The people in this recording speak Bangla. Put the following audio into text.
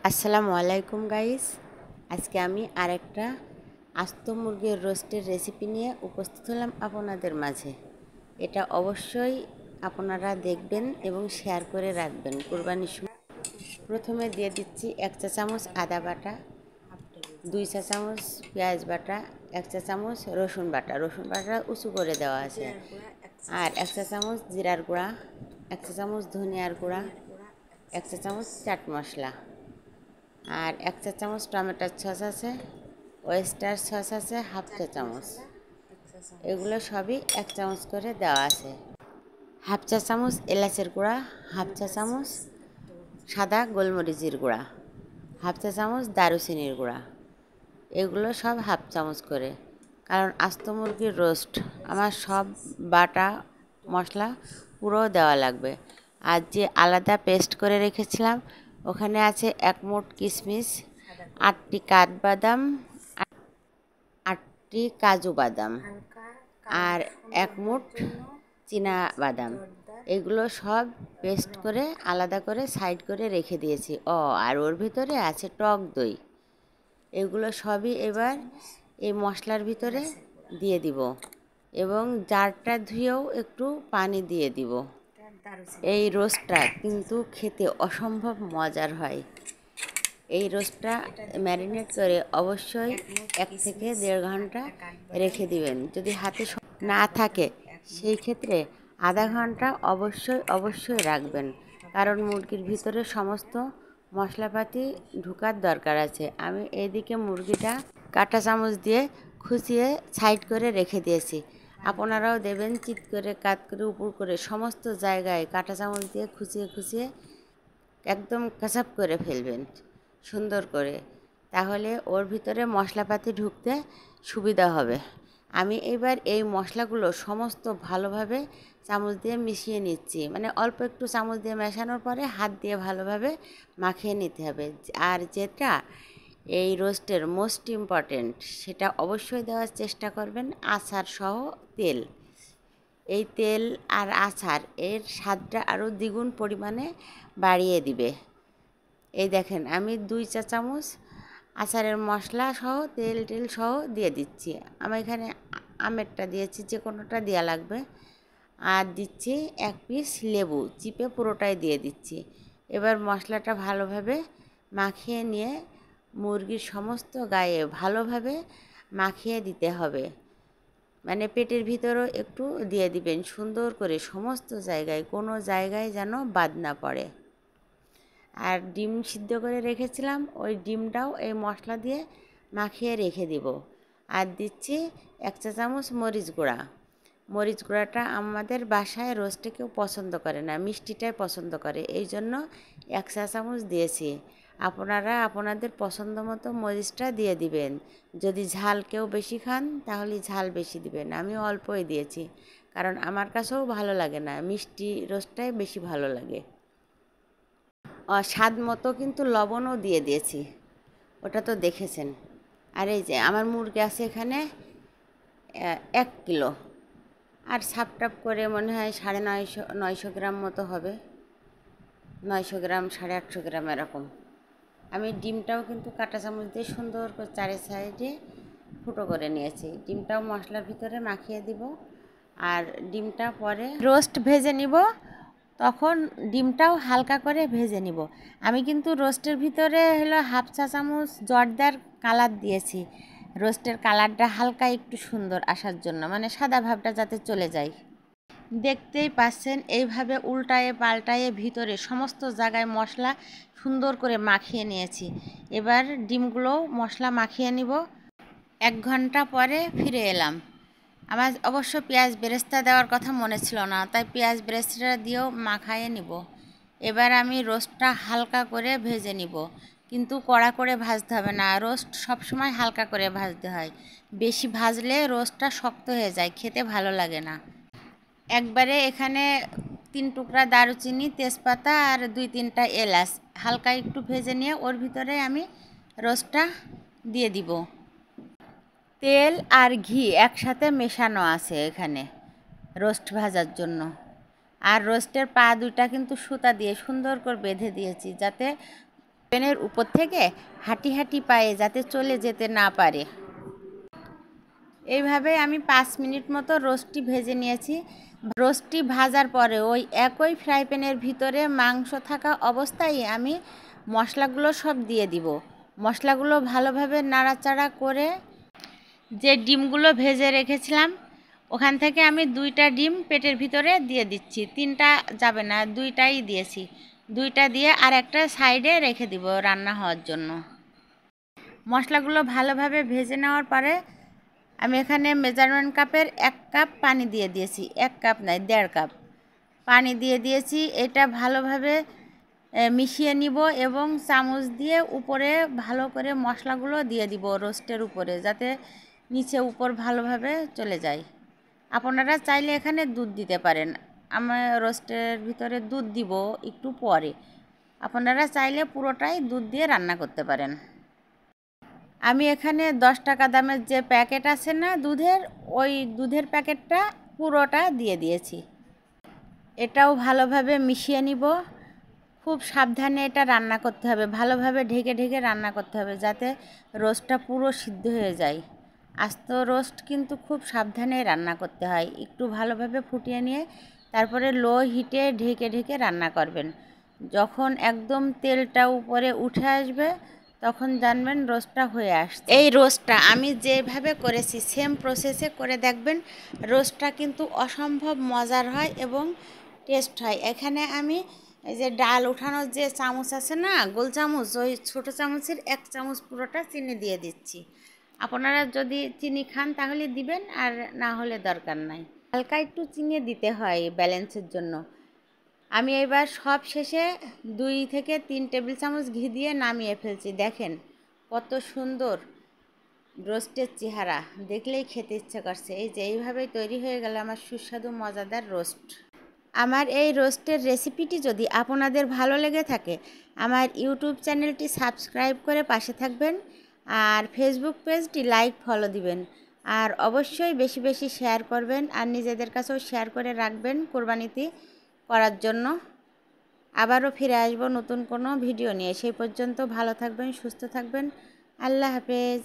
আসসালামু আলাইকুম গাইস। আজকে আমি আরেকটা আস্ত মুরগির রোস্টের রেসিপি নিয়ে উপস্থিত হলাম আপনাদের মাঝে। এটা অবশ্যই আপনারা দেখবেন এবং শেয়ার করে রাখবেন কুরবানির সময়। প্রথমে দিয়ে দিচ্ছি 1 চা চামচ আদা বাটা, 2 চা চামচ পেঁয়াজ বাটা, 1 চা চামচ রসুন বাটা। রসুন বাটা উঁচু করে দেওয়া আছে। আর 1 চা চামচ জিরার গুঁড়া, 1 চা চামচ ধনিয়ার গুঁড়া, 1 চা চামচ চাট মশলা, আর 1 চা চামচ টমেটোর সস আছে, ওয়েস্টার সস আছে হাফ চা চামচ। এগুলো সবই 1 চামচ করে দেওয়া আছে। হাফ চা চামচ এলাচের গুঁড়া, হাফ চা চামচ সাদা গোলমরিচের গুঁড়া, হাফ চা চামচ দারুচিনির গুঁড়া। এগুলো সব হাফ চামচ করে, কারণ আস্ত মুরগির রোস্ট আমার সব বাটা মশলা পুরো দেওয়া লাগবে। আর যে আলাদা পেস্ট করে রেখেছিলাম ওখানে আছে 1 মুঠ কিশমিশ, 8টি কাঠবাদাম, 8টি কাজু বাদাম, আর 1 মুঠ চীনা বাদাম। এগুলো সব পেস্ট করে আলাদা করে সাইড করে রেখে দিয়েছি। আর ওর ভিতরে আছে টক দই। এগুলো সবই এবার এই মশলার ভিতরে দিয়ে দিব এবং জারটা ধুয়েও একটু পানি দিয়ে দিব। এই রোস্টটা কিন্তু খেতে অসম্ভব মজার হয়। এই রোস্টটা ম্যারিনেট করে অবশ্যই 1 থেকে 1.5 ঘন্টা রেখে দিবেন। যদি হাতে না থাকে সেই ক্ষেত্রে আধা ঘন্টা অবশ্যই রাখবেন, কারণ মুরগির ভিতরে সমস্ত মশলাপাতি ঢোকার দরকার আছে। আমি এইদিকে মুরগিটা কাঁটা চামচ দিয়ে খুঁচিয়ে সাইড করে রেখে দিয়েছি। আপনারাও দেবেন চিত করে, কাত করে, উপর করে সমস্ত জায়গায় কাঁটা চামচ দিয়ে খুঁচিয়ে একদম কাঁচাপ করে ফেলবেন সুন্দর করে, তাহলে ওর ভিতরে মশলাপাতি ঢুকতে সুবিধা হবে। আমি এবার এই মশলাগুলো সমস্ত ভালোভাবে চামচ দিয়ে মিশিয়ে নিচ্ছি। মানে অল্প একটু চামচ দিয়ে মেশানোর পরে হাত দিয়ে ভালোভাবে মাখিয়ে নিতে হবে। আর যেটা এই রোস্টের মোস্ট ইম্পর্ট্যান্ট, সেটা অবশ্যই দেওয়ার চেষ্টা করবেন আচার সহ তেল। এই তেল আর আচার এর স্বাদটা আরও দ্বিগুণ পরিমাণে বাড়িয়ে দিবে। এই দেখেন আমি 2 চা চামচ আচারের মশলা সহ তেল সহ দিয়ে দিচ্ছি। আমি এখানে আমেরটা দিয়েছি, যে কোনোটা দেওয়া লাগবে। আর দিচ্ছি 1 পিস লেবু চিপে পুরোটাই দিয়ে দিচ্ছি। এবার মশলাটা ভালোভাবে মাখিয়ে নিয়ে মুরগির সমস্ত গায়ে ভালোভাবে মাখিয়ে দিতে হবে। মানে পেটের ভিতরেও একটু দিয়ে দিবেন সুন্দর করে, সমস্ত জায়গায়, কোনো জায়গায় যেন বাদ না পড়ে। আর ডিম সিদ্ধ করে রেখেছিলাম, ওই ডিমটাও এই মশলা দিয়ে মাখিয়ে রেখে দিব। আর দিচ্ছি 1 চা চামচ মরিচ গুঁড়া। মরিচ গুঁড়াটা আমাদের বাসায় রোস্টে কেউ পছন্দ করে না, মিষ্টিটাই পছন্দ করে, এই জন্য 1 চা চামচ দিয়েছি। আপনারা আপনাদের পছন্দ মতো মরিচটা দিয়ে দিবেন। যদি ঝাল কেউ বেশি খান তাহলে ঝাল বেশি দিবেন। আমি অল্পই দিয়েছি, কারণ আমার কাছেও ভালো লাগে না, মিষ্টি রোস্টটাই বেশি ভালো লাগে। স্বাদ মতো কিন্তু লবণও দিয়ে দিয়েছি, ওটা তো দেখেছেন। আর এই যে আমার মুরগি আছে এখানে 1 কিলো, আর সাপটাপ করে মনে হয় 950 গ্রাম মতো হবে, 900 গ্রাম 850 গ্রাম এরকম। আমি ডিমটাও কিন্তু কাঁটা চামচ দিয়ে সুন্দর করে চারি সাইডে ফুটো করে নিয়েছি। ডিমটাও মশলার ভিতরে মাখিয়ে দিব, আর ডিমটা পরে রোস্ট ভেজে নিব, তখন ডিমটাও হালকা করে ভেজে নিব। আমি কিন্তু রোস্টের ভিতরে হলো হাফ চা চামচ জর্দার কালার দিয়েছি, রোস্টের কালারটা হালকা একটু সুন্দর আসার জন্য, মানে সাদা ভাবটা যাতে চলে যায়। দেখতেই পাচ্ছেন এইভাবে উল্টায়ে পাল্টায়ে ভিতরে সমস্ত জায়গায় মশলা সুন্দর করে মাখিয়ে নিয়েছি। এবার ডিমগুলো মশলা মাখিয়ে নিব। 1 ঘন্টা পরে ফিরে এলাম। আমার অবশ্য পেঁয়াজ বেরেস্তা দেওয়ার কথা মনে ছিল না, তাই পেঁয়াজ বেরেস্তা দিয়েও মাখায়ে নিব। এবার আমি রোস্টটা হালকা করে ভেজে নিব, কিন্তু কড়া করে ভাজতে হবে না। রোস্ট সবসময় হালকা করে ভাজতে হয়, বেশি ভাজলে রোস্টটা শক্ত হয়ে যায়, খেতে ভালো লাগে না। একবারে এখানে 3 টুকরা দারুচিনি, তেজপাতা আর 2-3টা এলাচ হালকা একটু ভেজে নিয়ে ওর ভিতরে আমি রোস্টটা দিয়ে দিব। তেল আর ঘি একসাথে মেশানো আছে এখানে রোস্ট ভাজার জন্য। আর রোস্টের পা দুইটা কিন্তু সুতা দিয়ে সুন্দর করে বেঁধে দিয়েছি, যাতে প্যানের উপর থেকে হাঁটি হাঁটি পায়ে যাতে চলে যেতে না পারে। এইভাবে আমি 5 মিনিট মতো রোস্টটি ভেজে নিয়েছি। রোস্টটি ভাজার পরে ওই একই ফ্রাই প্যানের ভিতরে মাংস থাকা অবস্থায় আমি মশলাগুলো সব দিয়ে দিব। মশলাগুলো ভালোভাবে নাড়াচাড়া করে যে ডিমগুলো ভেজে রেখেছিলাম ওখান থেকে আমি 2টা ডিম পেটের ভিতরে দিয়ে দিচ্ছি। 3টা যাবে না, 2টাই দিয়েছি। 2টা দিয়ে আর একটা সাইডে রেখে দিব রান্না হওয়ার জন্য। মশলাগুলো ভালোভাবে ভেজে নেওয়ার পরে আমি এখানে মেজারমেন্ট কাপের 1 কাপ পানি দিয়ে দিয়েছি। 1 কাপ নয়, 1.5 কাপ পানি দিয়ে দিয়েছি। এটা ভালোভাবে মিশিয়ে নিব এবং চামচ দিয়ে উপরে ভালো করে মশলাগুলো দিয়ে দিব রোস্টের উপরে, যাতে নিচে উপর ভালোভাবে চলে যায়। আপনারা চাইলে এখানে দুধ দিতে পারেন। আমি রোস্টের ভিতরে দুধ দিব একটু পরে। আপনারা চাইলে পুরোটাই দুধ দিয়ে রান্না করতে পারেন। আমি এখানে 10 টাকা দামের যে প্যাকেট আছে না দুধের, ওই দুধের প্যাকেটটা পুরোটা দিয়ে দিয়েছি। এটাও ভালোভাবে মিশিয়ে নিব। খুব সাবধানে এটা রান্না করতে হবে, ভালোভাবে ঢেকে ঢেকে রান্না করতে হবে যাতে রোস্টটা পুরো সিদ্ধ হয়ে যায়। আস্ত রোস্ট কিন্তু খুব সাবধানে রান্না করতে হয়। একটু ভালোভাবে ফুটিয়ে নিয়ে তারপরে লো হিটে ঢেকে ঢেকে রান্না করবেন। যখন একদম তেলটা উপরে উঠে আসবে তখন জানবেন রোস্টটা হয়ে আসছে। এই রোস্টটা আমি যেভাবে করেছি সেম প্রসেসে করে দেখবেন। রোস্টটা কিন্তু অসম্ভব মজার হয় এবং টেস্ট হয়। এখানে আমি এই যে ডাল উঠানোর যে চামচ আছে না, গোল চামচ, ওই ছোটো চামচের 1 চামচ পুরোটা চিনি দিয়ে দিচ্ছি। আপনারা যদি চিনি খান তাহলে দিবেন, আর না হলে দরকার নাই। হালকা একটু চিনি দিতে হয় ব্যালেন্সের জন্য। আমি এবার সব শেষে 2 থেকে 3 টেবিল চামচ ঘি দিয়ে নামিয়ে ফেলছি। দেখেন কত সুন্দর রোস্টের চেহারা, দেখলেই খেতে ইচ্ছে করছে। এই যে এইভাবেই তৈরি হয়ে গেল আমার সুস্বাদু মজাদার রোস্ট। আমার এই রোস্টের রেসিপিটি যদি আপনাদের ভালো লেগে থাকে আমার ইউটিউব চ্যানেলটি সাবস্ক্রাইব করে পাশে থাকবেন, আর ফেসবুক পেজটি লাইক ফলো দিবেন, আর অবশ্যই বেশি বেশি শেয়ার করবেন, আর নিজেদের কাছেও শেয়ার করে রাখবেন কোরবানিতে করার জন্য। আবারও ফিরে আসবো নতুন কোনো ভিডিও নিয়ে। সেই পর্যন্ত ভালো থাকবেন, সুস্থ থাকবেন। আল্লাহ হাফেজ।